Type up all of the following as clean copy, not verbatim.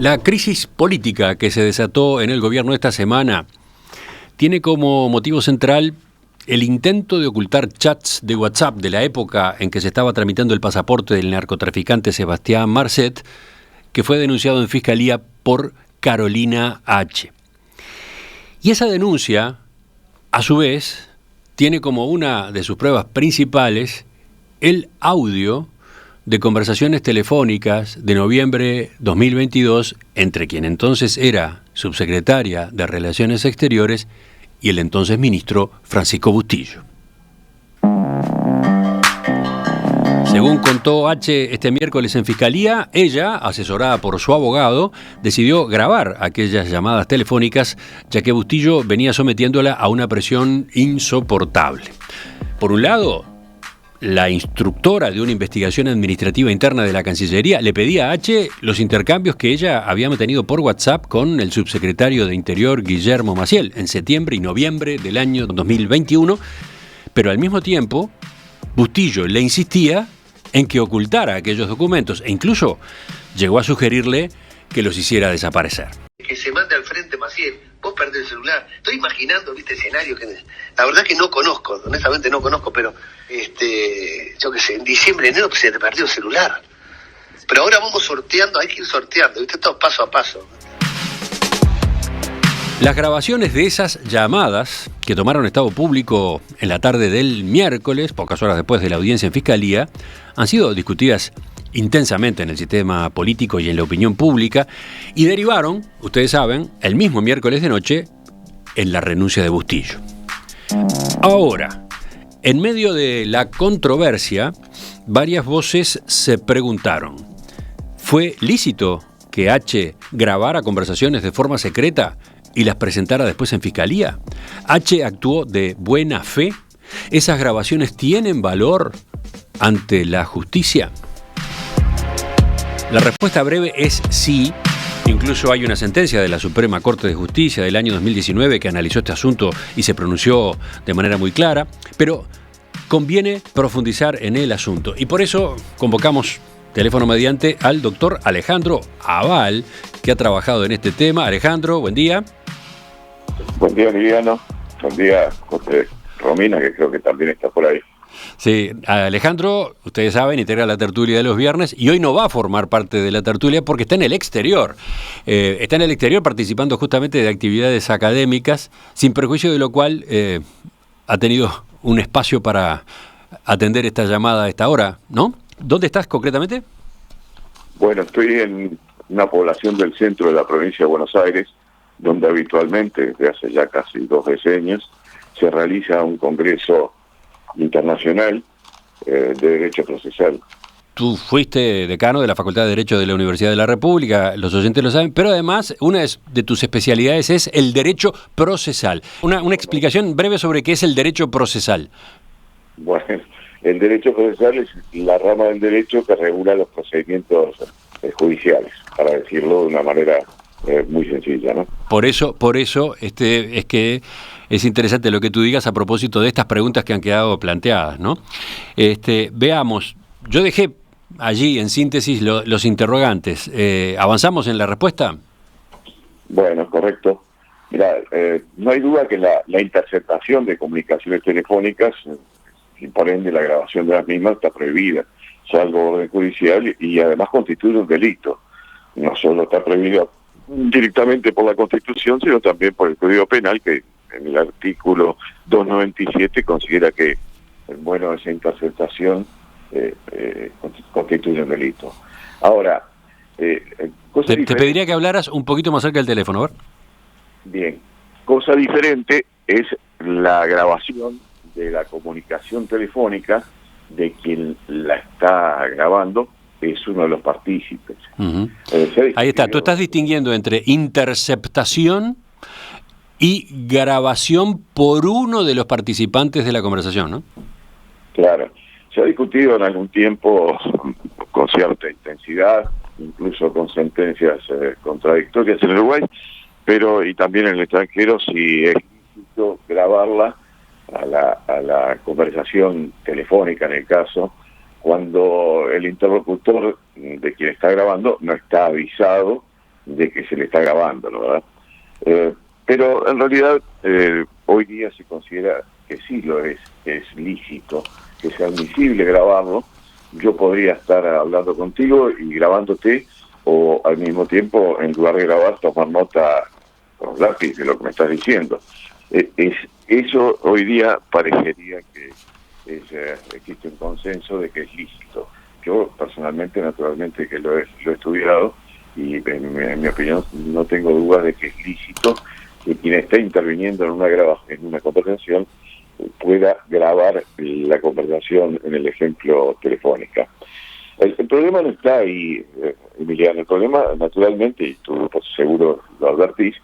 La crisis política que se desató en el gobierno esta semana tiene como motivo central el intento de ocultar chats de WhatsApp de la época en que se estaba tramitando el pasaporte del narcotraficante Sebastián Marcet, que fue denunciado en Fiscalía por Carolina H. Y esa denuncia, a su vez, tiene como una de sus pruebas principales el audio de conversaciones telefónicas de noviembre 2022 entre quien entonces era subsecretaria de Relaciones Exteriores y el entonces ministro Francisco Bustillo. Según contó H. este miércoles en Fiscalía, ella, asesorada por su abogado, decidió grabar aquellas llamadas telefónicas, ya que Bustillo venía sometiéndola a una presión insoportable. Por un lado, la instructora de una investigación administrativa interna de la Cancillería le pedía a H. los intercambios que ella había mantenido por WhatsApp con el subsecretario de Interior Guillermo Maciel en septiembre y noviembre del año 2021, pero al mismo tiempo Bustillo le insistía en que ocultara aquellos documentos e incluso llegó a sugerirle que los hiciera desaparecer. Que se mande al frente Maciel, vos perdés el celular. Estoy imaginando, escenario que la verdad que no conozco, honestamente no conozco, pero yo qué sé, en diciembre, enero se te perdió el celular. Pero ahora vamos sorteando, hay que ir sorteando, todo paso a paso. Las grabaciones de esas llamadas que tomaron estado público en la tarde del miércoles, pocas horas después de la audiencia en Fiscalía, han sido discutidas intensamente en el sistema político y en la opinión pública y derivaron, ustedes saben, el mismo miércoles de noche en la renuncia de Bustillo. Ahora, en medio de la controversia, varias voces se preguntaron: ¿fue lícito que H. grabara conversaciones de forma secreta y las presentara después en Fiscalía? ¿H. actuó de buena fe? ¿Esas grabaciones tienen valor ante la justicia? La respuesta breve es sí. Incluso hay una sentencia de la Suprema Corte de Justicia del año 2019 que analizó este asunto y se pronunció de manera muy clara, pero conviene profundizar en el asunto. Y por eso convocamos teléfono mediante al doctor Alejandro Aval, que ha trabajado en este tema. Alejandro, buen día. Buen día, Emiliano. Buen día, José Romina, que creo que también está por ahí. Sí, Alejandro, ustedes saben, integra la tertulia de los viernes y hoy no va a formar parte de la tertulia porque está en el exterior. Está en el exterior participando justamente de actividades académicas, sin perjuicio de lo cual ha tenido un espacio para atender esta llamada a esta hora, ¿no? ¿Dónde estás concretamente? Bueno, estoy en una población del centro de la provincia de Buenos Aires, donde habitualmente, desde hace ya casi 2 decenios, se realiza un congreso internacional de Derecho Procesal. Tú fuiste decano de la Facultad de Derecho de la Universidad de la República, los oyentes lo saben, pero además una de tus especialidades es el derecho procesal. Una explicación breve sobre qué es el derecho procesal. Bueno, el derecho procesal es la rama del derecho que regula los procedimientos judiciales, para decirlo de una manera muy sencilla, ¿no? Por eso es que es interesante lo que tú digas a propósito de estas preguntas que han quedado planteadas, ¿no? Veamos, yo dejé allí en síntesis los interrogantes. ¿Avanzamos en la respuesta? Bueno, correcto. Mira, no hay duda que la interceptación de comunicaciones telefónicas y por ende la grabación de las mismas está prohibida, salvo orden judicial, y además constituye un delito. No solo está prohibido directamente por la Constitución, sino también por el Código Penal, que en el artículo 297 considera que esa interceptación constituye un delito. Ahora, te pediría que hablaras un poquito más cerca del teléfono, a ver. Bien, cosa diferente es la grabación de la comunicación telefónica de quien la está grabando, es uno de los partícipes. Uh-huh. Ahí está, tú estás distinguiendo entre interceptación y grabación por uno de los participantes de la conversación, ¿no? Claro, se ha discutido en algún tiempo con cierta intensidad, incluso con sentencias contradictorias en Uruguay, pero y también en el extranjero, si es lícito grabarla a la conversación telefónica en el caso, cuando el interlocutor de quien está grabando no está avisado de que se le está grabando, ¿no? ¿Verdad? Pero en realidad hoy día se considera que sí lo es, que es lícito, que es admisible grabarlo. Yo podría estar hablando contigo y grabándote, o al mismo tiempo, en lugar de grabar, tomar nota con lápiz de lo que me estás diciendo. Eso hoy día parecería que existe un consenso de que es lícito. Yo personalmente, naturalmente, que lo he estudiado, y en mi opinión no tengo dudas de que es lícito que quien está interviniendo en una conversación pueda grabar la conversación en el ejemplo telefónica. El problema no está ahí, Emiliano. El problema, naturalmente, y tú por seguro lo advertís,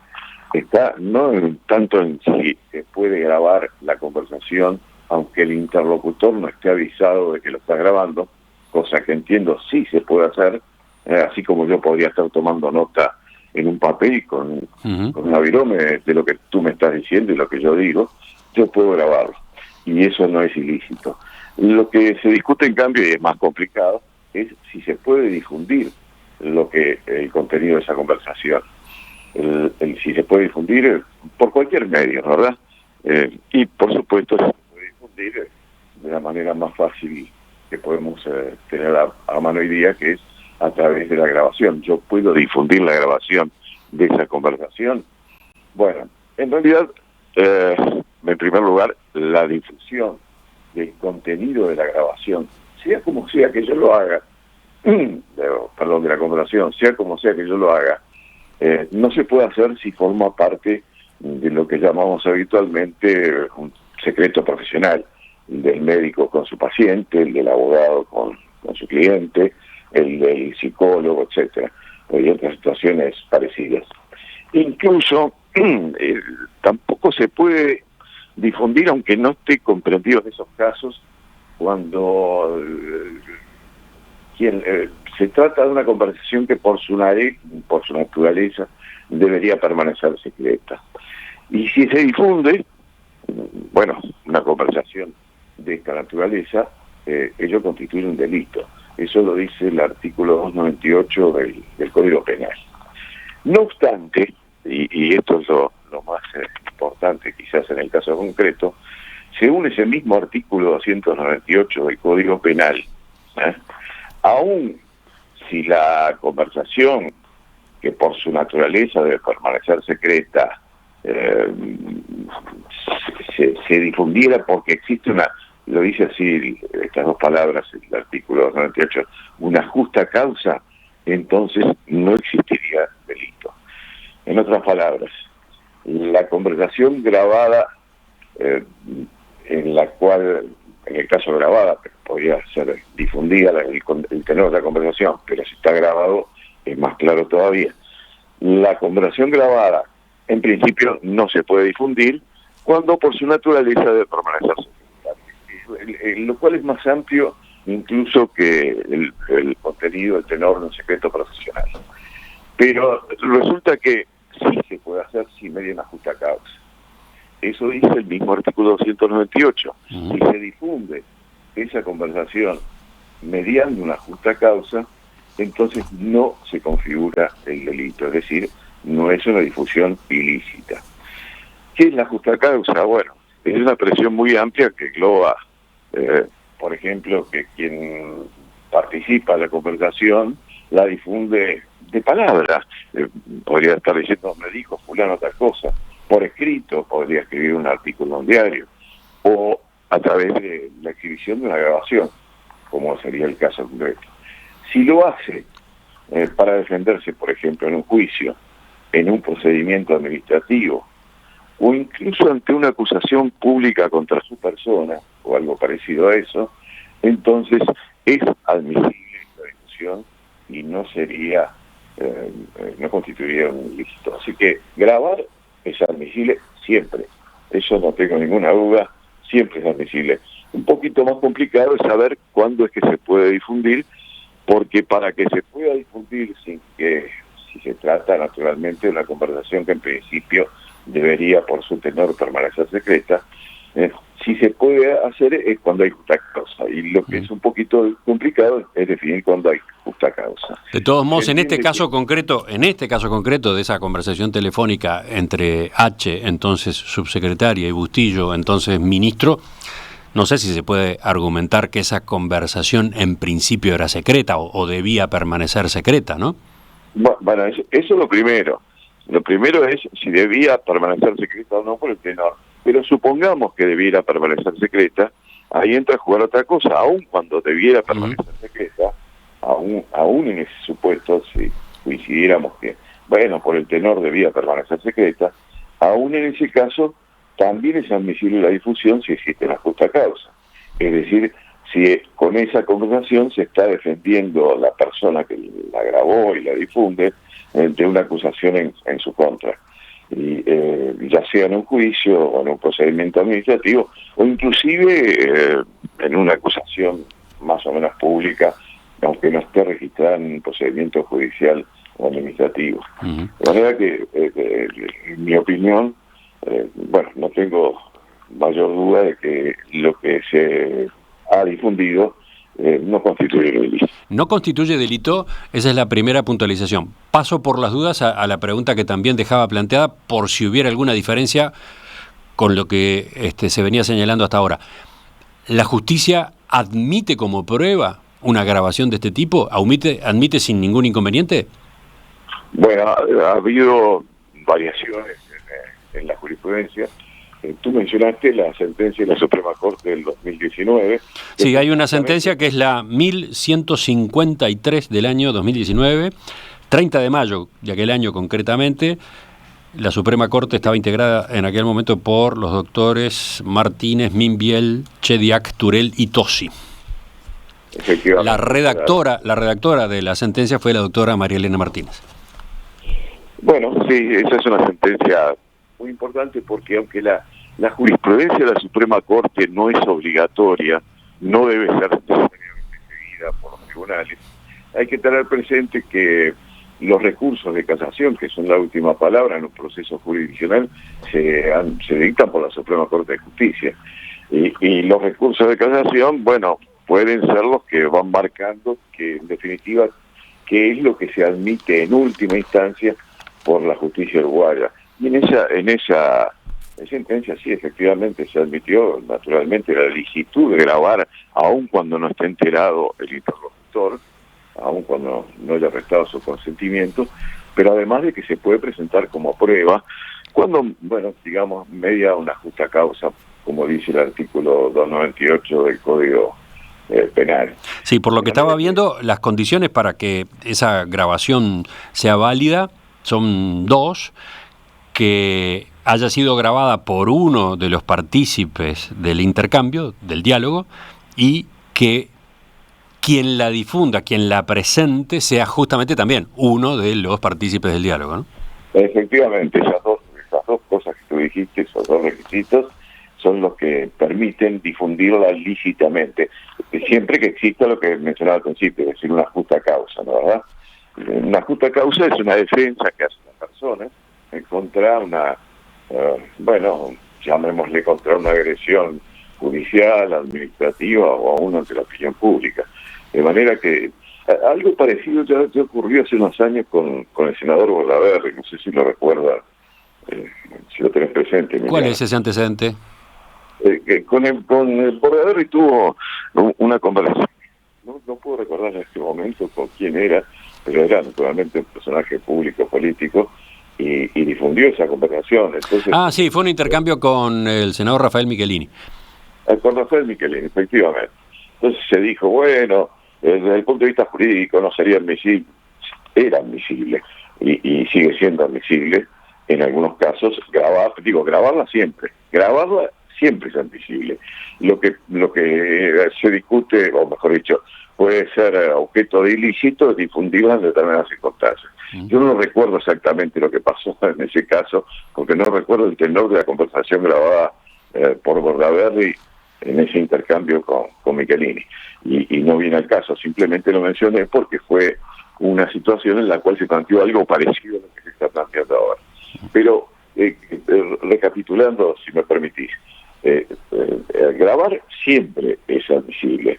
está no tanto en si se puede grabar la conversación, aunque el interlocutor no esté avisado de que lo está grabando, cosa que entiendo sí se puede hacer, así como yo podría estar tomando nota en un papel con una virome de lo que tú me estás diciendo y lo que yo digo, yo puedo grabarlo, y eso no es ilícito. Lo que se discute, en cambio, y es más complicado, es si se puede difundir el contenido de esa conversación. Si se puede difundir por cualquier medio, ¿verdad? Y por supuesto se puede difundir de la manera más fácil que podemos tener a mano hoy día, que es a través de la grabación. Yo puedo difundir la grabación de esa conversación. Bueno, en realidad, en primer lugar, la difusión del contenido de la grabación, sea como sea que yo lo haga, de la conversación, sea como sea que yo lo haga, no se puede hacer si forma parte de lo que llamamos habitualmente un secreto profesional, el del médico con su paciente, el del abogado con su cliente, el del psicólogo, etcétera. Hay otras situaciones parecidas. Incluso tampoco se puede difundir, aunque no esté comprendido en esos casos, cuando se trata de una conversación que por su naturaleza debería permanecer secreta. Y si se difunde, bueno, una conversación de esta naturaleza, ello constituye un delito. Eso lo dice el artículo 298 del Código Penal. No obstante, y esto es lo más importante quizás en el caso concreto, según ese mismo artículo 298 del Código Penal, aún si la conversación, que por su naturaleza debe permanecer secreta, se difundiera porque existe lo dice así estas dos palabras, el artículo 298, una justa causa, entonces no existiría delito. En otras palabras, la conversación grabada, en la cual, en el caso grabada, podría ser difundida el tenor de la conversación, pero si está grabado es más claro todavía. La conversación grabada, en principio, no se puede difundir cuando por su naturaleza debe permanecer secreta, lo cual es más amplio incluso que el contenido, el tenor de un secreto profesional. Pero resulta que sí se puede hacer si media una justa causa. Eso dice el mismo artículo 298. Si se difunde esa conversación mediante una justa causa, entonces no se configura el delito, es decir, no es una difusión ilícita. ¿Qué es la justa causa? Bueno, es una expresión muy amplia que engloba, por ejemplo, que quien participa en la conversación la difunde de palabras. Podría estar diciendo, me dijo fulano tal cosa. Por escrito, podría escribir un artículo en un diario, o a través de la exhibición de una grabación, como sería el caso concreto. Si lo hace para defenderse, por ejemplo, en un juicio, en un procedimiento administrativo, o incluso ante una acusación pública contra su persona, o algo parecido a eso, entonces es admisible la difusión y no sería, no constituiría un ilícito. Así que grabar es admisible siempre, eso no tengo ninguna duda, siempre es admisible. Un poquito más complicado es saber cuándo es que se puede difundir, porque para que se pueda difundir si se trata naturalmente de una conversación que en principio debería por su tenor permanecer secreta, si se puede hacer es cuando hay justa causa, y lo que es un poquito complicado es definir cuándo hay justa causa. De todos modos, en este Entiende caso concreto de esa conversación telefónica entre H, entonces subsecretaria, y Bustillo, entonces ministro, no sé si se puede argumentar que esa conversación en principio era secreta o debía permanecer secreta, ¿no? Bueno, eso es lo primero. Lo primero es si debía permanecer secreta o no por el tenor. Pero supongamos que debiera permanecer secreta, ahí entra a jugar otra cosa. Aún cuando debiera permanecer secreta, aún en ese supuesto, si coincidiéramos que, bueno, por el tenor debía permanecer secreta, aún en ese caso también es admisible la difusión si existe una justa causa. Es decir, si con esa conversación se está defendiendo la persona que la grabó y la difunde de una acusación en su contra. Y, ya sea en un juicio o en un procedimiento administrativo o inclusive en una acusación más o menos pública, aunque no esté registrada en un procedimiento judicial o administrativo. De manera que, en mi opinión, bueno, no tengo mayor duda de que lo que se ha difundido no constituye delito. No constituye delito, esa es la primera puntualización. Paso por las dudas a la pregunta que también dejaba planteada, por si hubiera alguna diferencia con lo que se venía señalando hasta ahora. ¿La justicia admite como prueba una grabación de este tipo? ¿Admite sin ningún inconveniente? Bueno, ha habido variaciones en la jurisprudencia. Tú mencionaste la sentencia de la Suprema Corte del 2019. Sí, hay una sentencia que es la 1153 del año 2019, 30 de mayo de aquel año concretamente. La Suprema Corte estaba integrada en aquel momento por los doctores Martínez, Minbiel, Chediak, Turel y Tosi. La redactora de la sentencia fue la doctora María Elena Martínez. Bueno, sí, esa es una sentencia muy importante porque aunque la jurisprudencia de la Suprema Corte no es obligatoria, no debe ser necesariamente seguida por los tribunales, hay que tener presente que los recursos de casación, que son la última palabra en un proceso jurisdiccional, se dictan por la Suprema Corte de Justicia. Y los recursos de casación, bueno, pueden ser los que van marcando que, en definitiva, qué es lo que se admite en última instancia por la justicia uruguaya. Y en esa sentencia sí, efectivamente, se admitió naturalmente la licitud de grabar, aun cuando no esté enterado el interlocutor, aun cuando no haya prestado su consentimiento, pero además de que se puede presentar como prueba cuando, bueno, digamos, media una justa causa, como dice el artículo 298 del Código Penal. Sí, por lo que estaba viendo, las condiciones para que esa grabación sea válida son dos: que haya sido grabada por uno de los partícipes del intercambio, del diálogo, y que quien la difunda, quien la presente, sea justamente también uno de los partícipes del diálogo, ¿no? Efectivamente, esas dos cosas que tú dijiste, esos dos requisitos, son los que permiten difundirla lícitamente, siempre que exista lo que mencionaba al principio, es decir, una justa causa, ¿no? ¿Verdad? Una justa causa es una defensa que hace una persona contra una, bueno, llamémosle contra una agresión judicial, administrativa o aún ante la opinión pública. De manera que algo parecido ya ocurrió hace unos años con el senador Bordaberry, no sé si lo recuerda, si lo tenés presente. Emiliano. ¿Cuál es ese antecedente? Con el Bordaberry tuvo una conversación, no puedo recordar en este momento con quién era, pero era naturalmente un personaje público, político, y difundió esa conversación. Entonces, sí, fue un intercambio con el senador Rafael Michelini. Con Rafael Michelini, efectivamente. Entonces se dijo, bueno, desde el punto de vista jurídico no sería admisible, era admisible, y sigue siendo admisible en algunos casos, grabarla siempre es admisible. Lo que se discute, o mejor dicho, puede ser objeto de ilícito, difundirla en determinadas circunstancias. Yo no recuerdo exactamente lo que pasó en ese caso, porque no recuerdo el tenor de la conversación grabada por Bordaberry en ese intercambio con Michelini. Y no viene al caso, simplemente lo mencioné porque fue una situación en la cual se planteó algo parecido a lo que se está planteando ahora. Pero, recapitulando, si me permitís, Grabar siempre es admisible.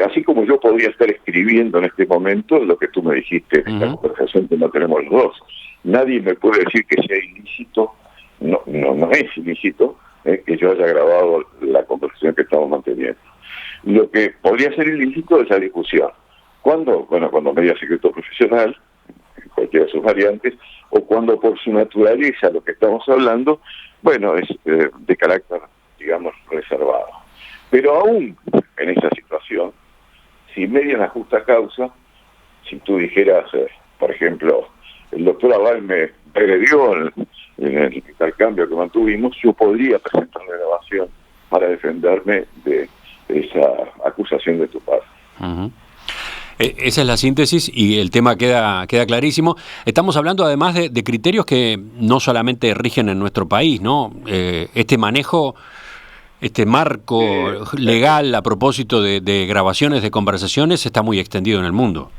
Así como yo podría estar escribiendo en este momento lo que tú me dijiste en esta conversación que no tenemos los dos. Nadie me puede decir que sea ilícito, no es ilícito que yo haya grabado la conversación que estamos manteniendo. Lo que podría ser ilícito es la difusión. ¿Cuándo? Bueno, cuando media secreto profesional, en cualquiera de sus variantes, o cuando por su naturaleza lo que estamos hablando, bueno, es de carácter, digamos, reservado. Pero aún en esa situación, si media una justa causa, si tú dijeras, por ejemplo, el doctor Aval me agredió en el intercambio que mantuvimos, yo podría presentar la grabación para defenderme de esa acusación de tu parte. Esa es la síntesis y el tema queda clarísimo. Estamos hablando además de criterios que no solamente rigen en nuestro país, ¿no? Este manejo, este marco legal a propósito de grabaciones de conversaciones está muy extendido en el mundo.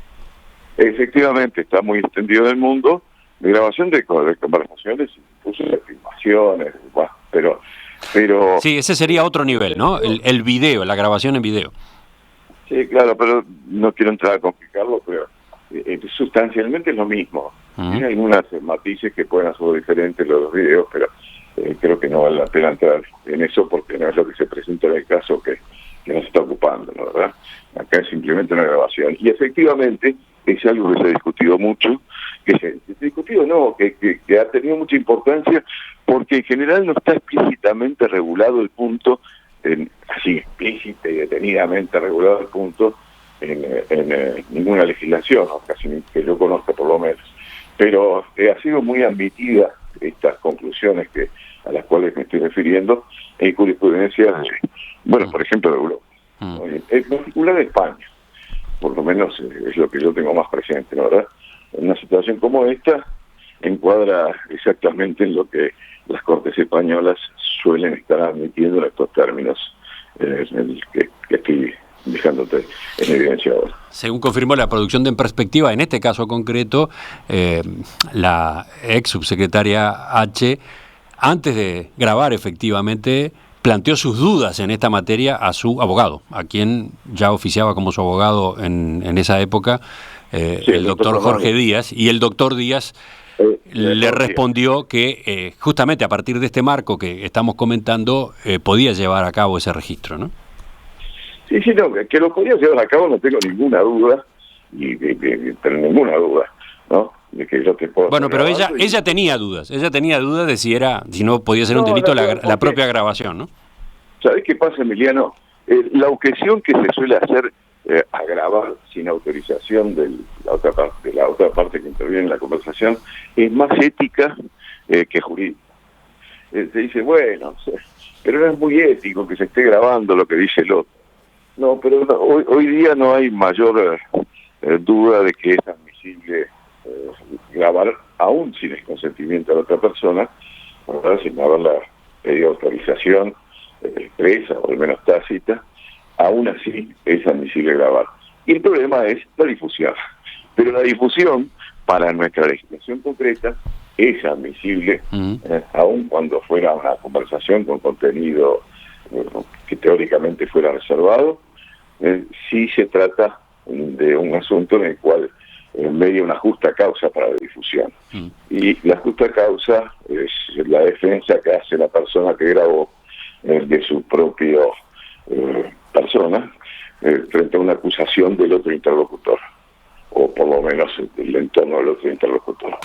Efectivamente, está muy extendido en el mundo, de grabación de conversaciones, incluso de filmaciones, bueno, pero... Sí, ese sería otro nivel, ¿no? El video, la grabación en video. Sí, claro, pero no quiero entrar a complicarlo, pero sustancialmente es lo mismo. Tiene algunas matices que pueden ser diferentes los videos, pero creo que no vale la pena entrar en eso porque no es lo que se presenta en el caso que nos está ocupando, ¿no? ¿Verdad? Acá es simplemente una grabación. Y efectivamente es algo que se ha discutido mucho, que ha tenido mucha importancia porque en general no está explícitamente regulado el punto, así explícita y detenidamente regulado el punto en ninguna legislación, ¿no? Casi que yo conozca por lo menos. Pero ha sido muy admitida estas conclusiones a las cuales me estoy refiriendo en jurisprudencia, bueno, por ejemplo, de Europa. En particular de España, por lo menos es lo que yo tengo más presente, ¿no? ¿Verdad? En una situación como esta encuadra exactamente en lo que las Cortes españolas suelen estar admitiendo en estos términos que estoy dejándote en evidencia ahora. Según confirmó la producción de En Perspectiva, en este caso concreto, la ex subsecretaria H, antes de grabar efectivamente, planteó sus dudas en esta materia a su abogado, a quien ya oficiaba como su abogado en esa época, el doctor Jorge Díaz, y el doctor Díaz le respondió que justamente a partir de este marco que estamos comentando podía llevar a cabo ese registro, ¿no? Sí, no, que lo podía llevar a cabo no tengo ninguna duda, pero ninguna duda, ¿no? De que yo te puedo... Bueno, pero ella tenía dudas de si no podía ser un delito la propia grabación, ¿no? ¿Sabés qué pasa, Emiliano? La objeción que se suele hacer a grabar sin autorización de la otra parte que interviene en la conversación es más ética que jurídica. Se dice, bueno, pero no es muy ético que se esté grabando lo que dice el otro. No, pero hoy día no hay mayor duda de que es admisible grabar aún sin el consentimiento de la otra persona, ¿verdad? Sin haberla pedido autorización expresa o al menos tácita, aún así es admisible grabar. Y el problema es la difusión. Pero la difusión, para nuestra legislación concreta, es admisible, aun cuando fuera una conversación con contenido que teóricamente fuera reservado, si se trata de un asunto en el cual media una justa causa para la difusión. Y la justa causa es la defensa que hace la persona que grabó de su propio persona frente a una acusación del otro interlocutor, o por lo menos del entorno del otro interlocutor.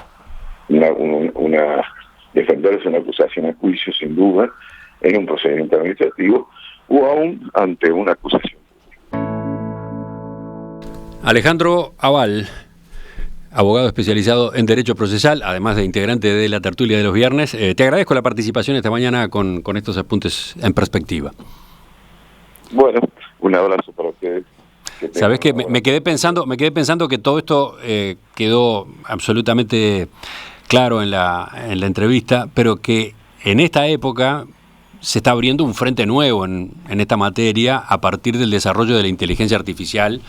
Defenderse una acusación a juicio, sin duda, en un procedimiento administrativo o aún ante una acusación. Alejandro Aval, abogado especializado en Derecho Procesal, además de integrante de la tertulia de los viernes. Te agradezco la participación esta mañana con estos apuntes en perspectiva. Bueno, un abrazo para ustedes. Sabés que me quedé pensando que todo esto quedó absolutamente claro en la entrevista, pero que en esta época se está abriendo un frente nuevo en esta materia a partir del desarrollo de la inteligencia artificial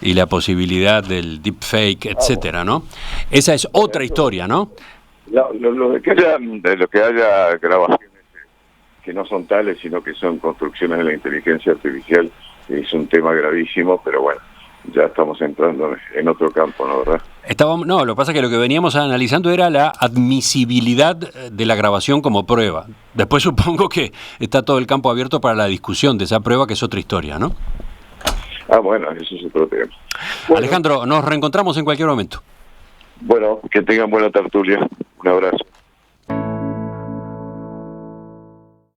y la posibilidad del deepfake, etcétera, ¿no? Esa es otra historia, ¿no? Lo que haya grabaciones que no son tales, sino que son construcciones de la inteligencia artificial. Es un tema gravísimo, pero bueno, ya estamos entrando en otro campo, ¿no, verdad? No, lo que pasa es que lo que veníamos analizando era la admisibilidad de la grabación como prueba. Después supongo que está todo el campo abierto para la discusión de esa prueba, que es otra historia, ¿no? Ah, bueno, eso es otro tema. Bueno, Alejandro, nos reencontramos en cualquier momento. Bueno, que tengan buena tertulia. Un abrazo.